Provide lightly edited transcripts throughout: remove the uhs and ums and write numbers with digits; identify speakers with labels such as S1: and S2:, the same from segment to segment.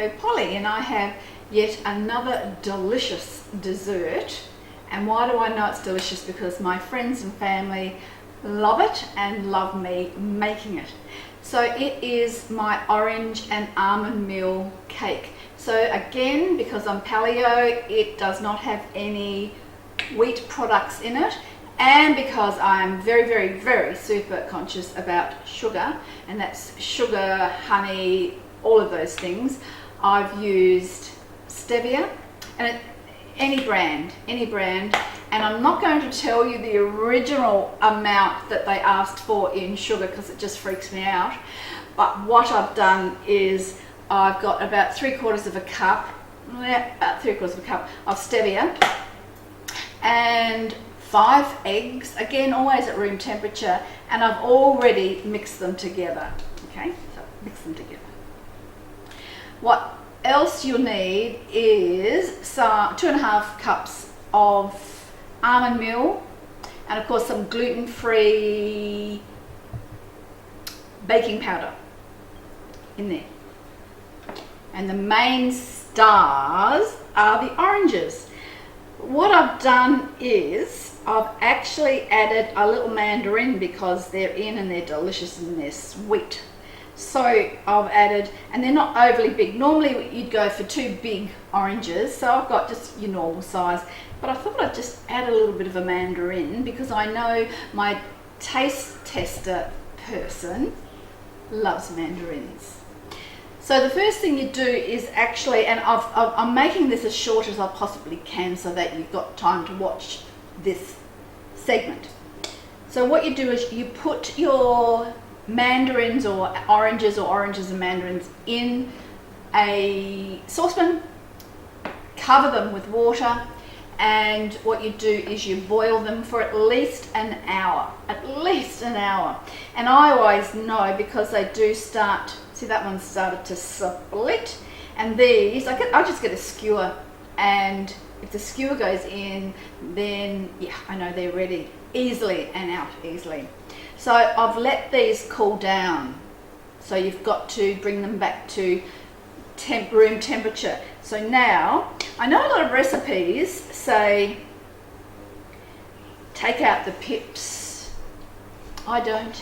S1: Paleo Polly, and I have yet another delicious dessert. And why do I know it's delicious? Because my friends and family love it and love me making it. So it is my orange and almond meal cake. So again, because I'm paleo, it does not have any wheat products in it, and because I'm very super conscious about sugar, and that's sugar, honey, all of those things, I've used stevia, and any brand, and I'm not going to tell you the original amount that they asked for in sugar because it just freaks me out. But what I've done is I've got about 3/4 of a cup, of stevia, and 5 eggs, again always at room temperature, and I've already mixed them together. Okay, so mix them together. What else you'll need is some 2.5 cups of almond meal, and of course some gluten-free baking powder in there. And the main stars are the oranges. What I've done is I've actually added a little mandarin because they're in and they're delicious and they're sweet. So I've added, and they're not overly big. Normally you'd go for 2 big oranges, so I've got just your normal size, but I thought I'd just add a little bit of a mandarin because I know my taste tester person loves mandarins. So the first thing you do is actually, and I'm making this as short as I possibly can so that you've got time to watch this segment. So what you do is you put your mandarins or oranges and mandarins in a saucepan, cover them with water, and what you do is you boil them for at least an hour. And I always know because they do start, see that one started to split, and these, I just get a skewer, and if the skewer goes in, then yeah, I know they're ready easily and out easily. So I've let these cool down. So you've got to bring them back to room temperature. So now, I know a lot of recipes say take out the pips. I don't.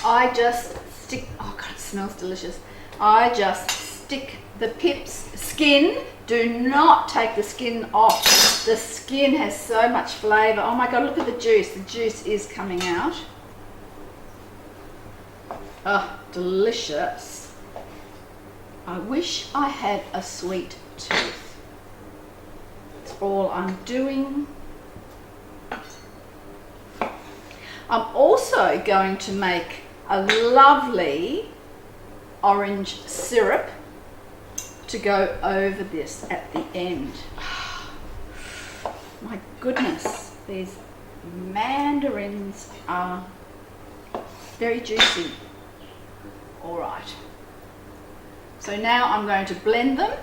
S1: I just stick, oh God, it smells delicious. I just stick the pips, skin. Do not take the skin off. The skin has so much flavour. Oh my God, look at the juice. The juice is coming out. Oh, delicious. I wish I had a sweet tooth. That's all I'm doing. I'm also going to make a lovely orange syrup to go over this at the end. My goodness, these mandarins are very juicy. All right. So now I'm going to blend them,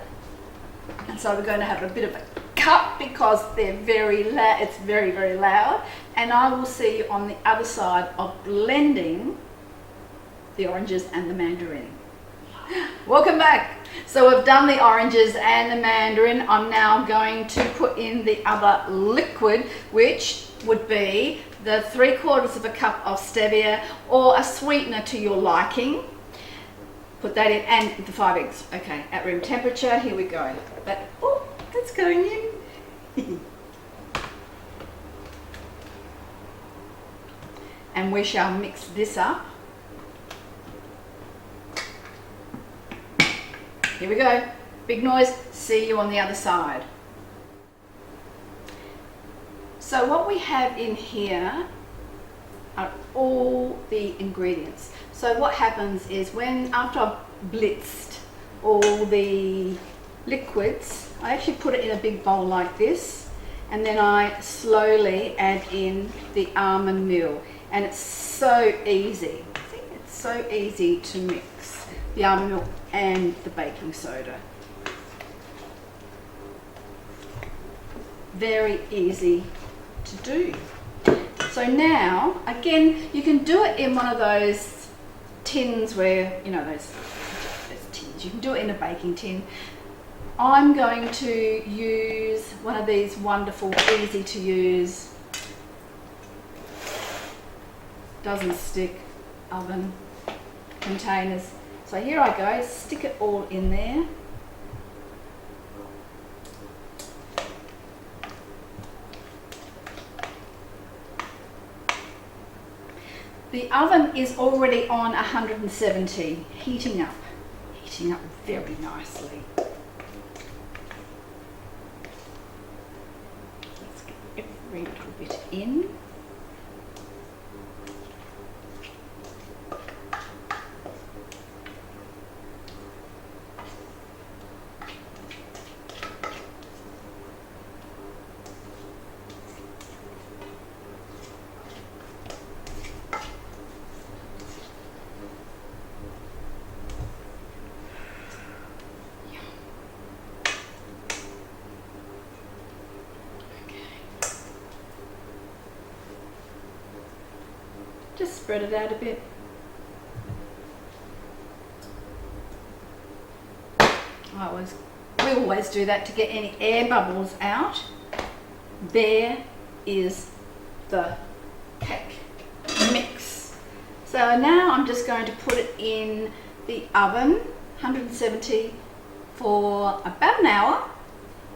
S1: and so we're going to have a bit of a cut because they're very loud. It's very loud, and I will see you on the other side of blending the oranges and the mandarin. Welcome back. So we've done the oranges and the mandarin. I'm now going to put in the other liquid, which would be the 3/4 of a cup of stevia or a sweetener to your liking. Put that in, and the 5 eggs. Okay, at room temperature. Here we go. That's going in. And we shall mix this up. Here we go. Big noise. See you on the other side. So what we have in here are all the ingredients. So what happens is after I've blitzed all the liquids, I actually put it in a big bowl like this, and then I slowly add in the almond meal, and it's so easy. See, it's so easy to mix the almond milk and the baking soda. Very easy to do. So now, again, you can do it in one of those tins where, you know, those tins, tins. You can do it in a baking tin. I'm going to use one of these wonderful, easy to use, doesn't stick oven containers. So here I go, stick it all in there. The oven is already on 170, heating up very nicely. Let's get every little bit in. Just spread it out a bit. We always do that to get any air bubbles out. There is the cake mix. So now I'm just going to put it in the oven, 170 for about an hour.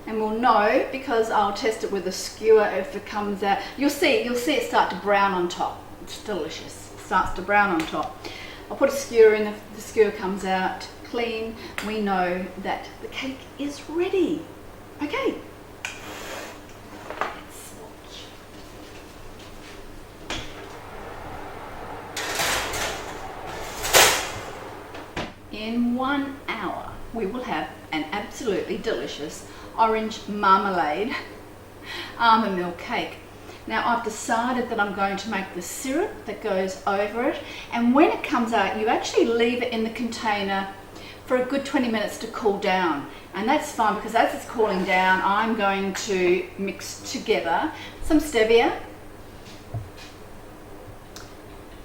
S1: And we'll know because I'll test it with a skewer if it comes out. You'll see it start to brown on top. It's delicious. It starts to brown on top. I'll put a skewer in. If the skewer comes out clean, we know that the cake is ready. Okay. Let's watch. In 1 hour, we will have an absolutely delicious orange marmalade almond milk cake. Now I've decided that I'm going to make the syrup that goes over it, and when it comes out you actually leave it in the container for a good 20 minutes to cool down, and that's fine because as it's cooling down I'm going to mix together some stevia,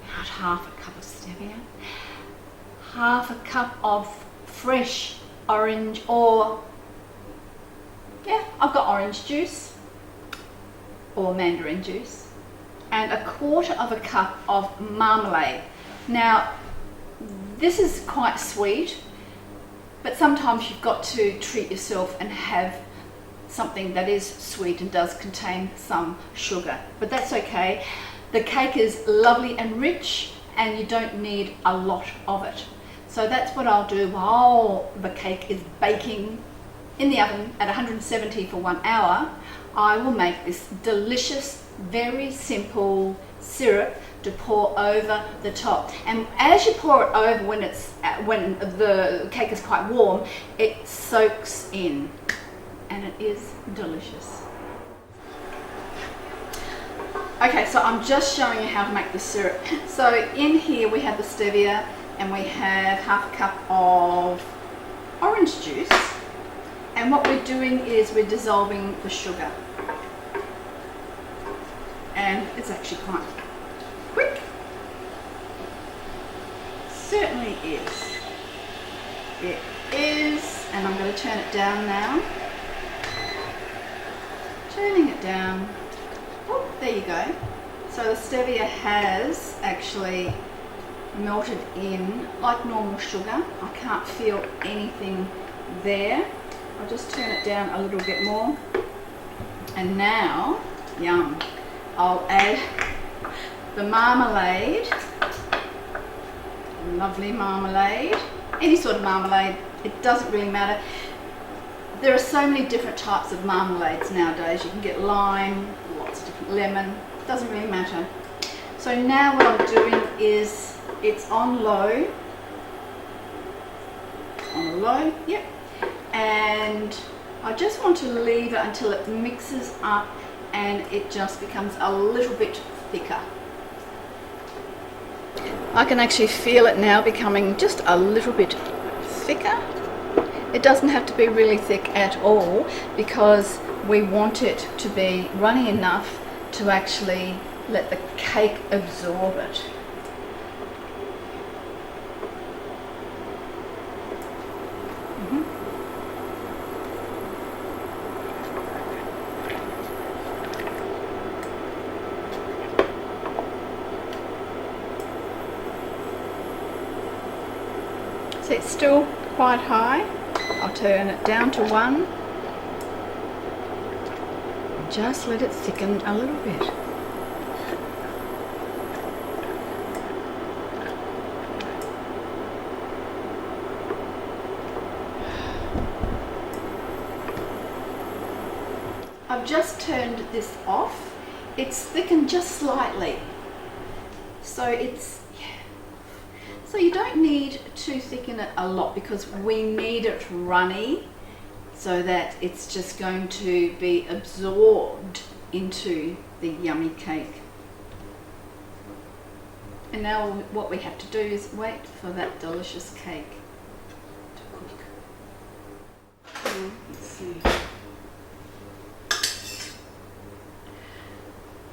S1: about half a cup of stevia, half a cup of fresh orange, or I've got orange juice or mandarin juice, and a quarter of a cup of marmalade. Now this is quite sweet, but sometimes you've got to treat yourself and have something that is sweet and does contain some sugar, but that's okay. The cake is lovely and rich and you don't need a lot of it. So that's what I'll do while the cake is baking in the oven at 170 for 1 hour. I will make this delicious, very simple syrup to pour over the top. And as you pour it over, when the cake is quite warm, it soaks in, and it is delicious. Okay, so I'm just showing you how to make the syrup. So in here we have the stevia, and we have half a cup of orange juice. And what we're doing is we're dissolving the sugar. And it's actually quite quick. Certainly is. It is. And I'm going to turn it down now. Turning it down. Oh, there you go. So the stevia has actually melted in like normal sugar. I can't feel anything there. I'll just turn it down a little bit more. And now, yum, I'll add the marmalade. Lovely marmalade. Any sort of marmalade, it doesn't really matter. There are so many different types of marmalades nowadays. You can get lime, lots of different lemon, doesn't really matter. So now what I'm doing is, it's on low. On low, yep. And I just want to leave it until it mixes up and it just becomes a little bit thicker. I can actually feel it now becoming just a little bit thicker. It doesn't have to be really thick at all because we want it to be runny enough to actually let the cake absorb it. still quite high. I'll turn it down to 1. Just let it thicken a little bit. I've just turned this off. It's thickened just slightly. So so you don't need to thicken it a lot because we need it runny so that it's just going to be absorbed into the yummy cake. And now what we have to do is wait for that delicious cake to cook. Let's see.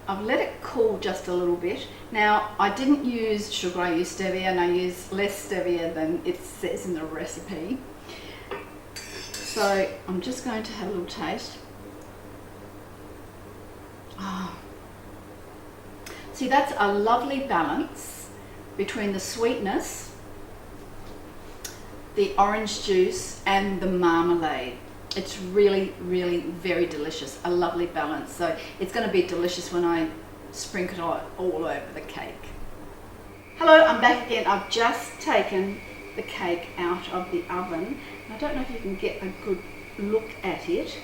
S1: I've let it cool just a little bit. Now, I didn't use sugar, I used stevia, and I used less stevia than it says in the recipe. So I'm just going to have a little taste. Oh. See, that's a lovely balance between the sweetness, the orange juice, and the marmalade. It's really, really very delicious. A lovely balance. So it's going to be delicious when I sprinkle it all over the cake. Hello, I'm back again. I've just taken the cake out of the oven. I don't know if you can get a good look at it.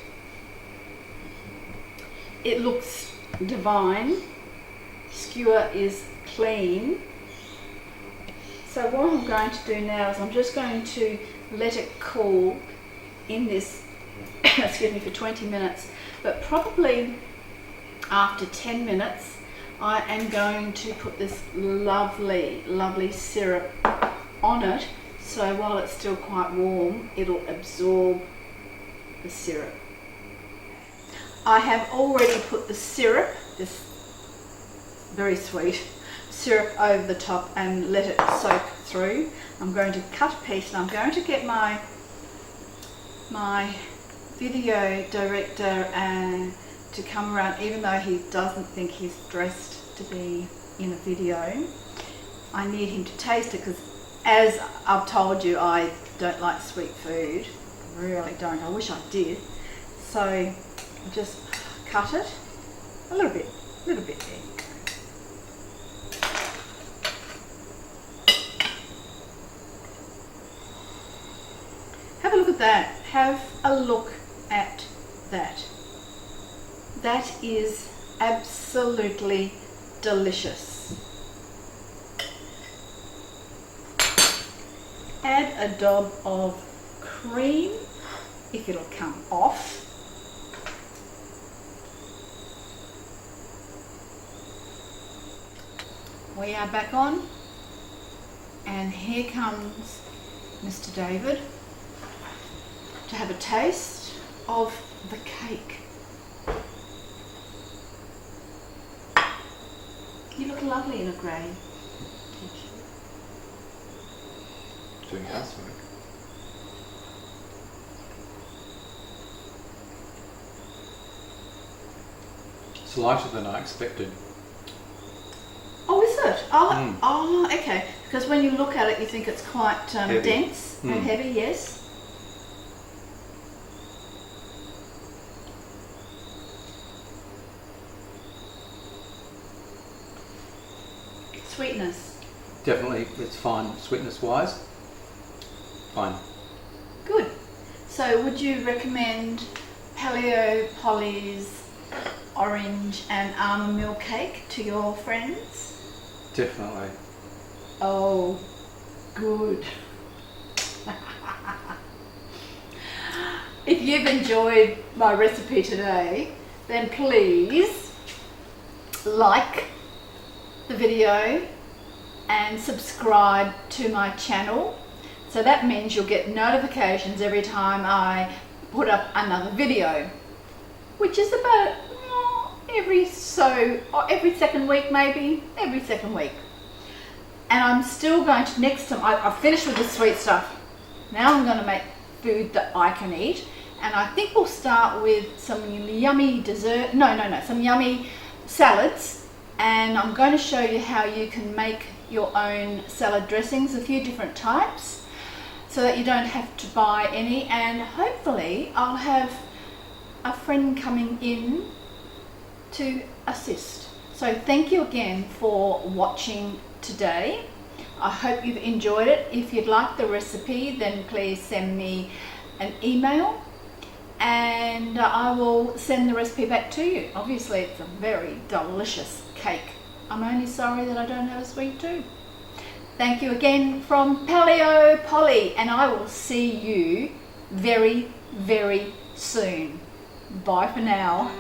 S1: It looks divine. Skewer is clean. So what I'm going to do now is I'm just going to let it cool in this excuse me, for 20 minutes, but probably after 10 minutes I am going to put this lovely, lovely syrup on it, so while it's still quite warm it'll absorb the syrup. I have already put the syrup, this very sweet syrup, over the top and let it soak through. I'm going to cut a piece and I'm going to get my video director to come around, even though he doesn't think he's dressed to be in a video. I need him to taste it because, as I've told you, I don't like sweet food. I really don't. I wish I did. So I'll just cut it a little bit there. Have a look at that. Have a look at that. That is absolutely delicious. Add a dob of cream, if it'll come off. We are back on, and here comes Mr. David to have a taste of the cake. You look lovely in a grey t-shirt.
S2: Doing housework. It's lighter than I expected.
S1: Oh, is it? Oh, okay. Because when you look at it, you think it's quite dense and heavy, yes. Sweetness.
S2: Definitely, it's fine. Sweetness wise, fine.
S1: Good. So would you recommend Paleo Polly's orange and almond milk cake to your friends?
S2: Definitely.
S1: Oh, good. If you've enjoyed my recipe today, then please like the video and subscribe to my channel. So that means you'll get notifications every time I put up another video, which is about every second week, maybe every second week. And I'm still going to, next time I've finished with the sweet stuff, now I'm going to make food that I can eat, and I think we'll start with some yummy dessert, some yummy salads. And I'm going to show you how you can make your own salad dressings, a few different types. so that you don't have to buy any, and hopefully I'll have a friend coming in to assist. So thank you again for watching today. I hope you've enjoyed it. If you'd like the recipe, then please send me an email and I will send the recipe back to you. Obviously it's a very delicious cake. I'm only sorry that I don't have a sweet tooth. Thank you again from Paleo Polly, and I will see you very, very soon. Bye for now.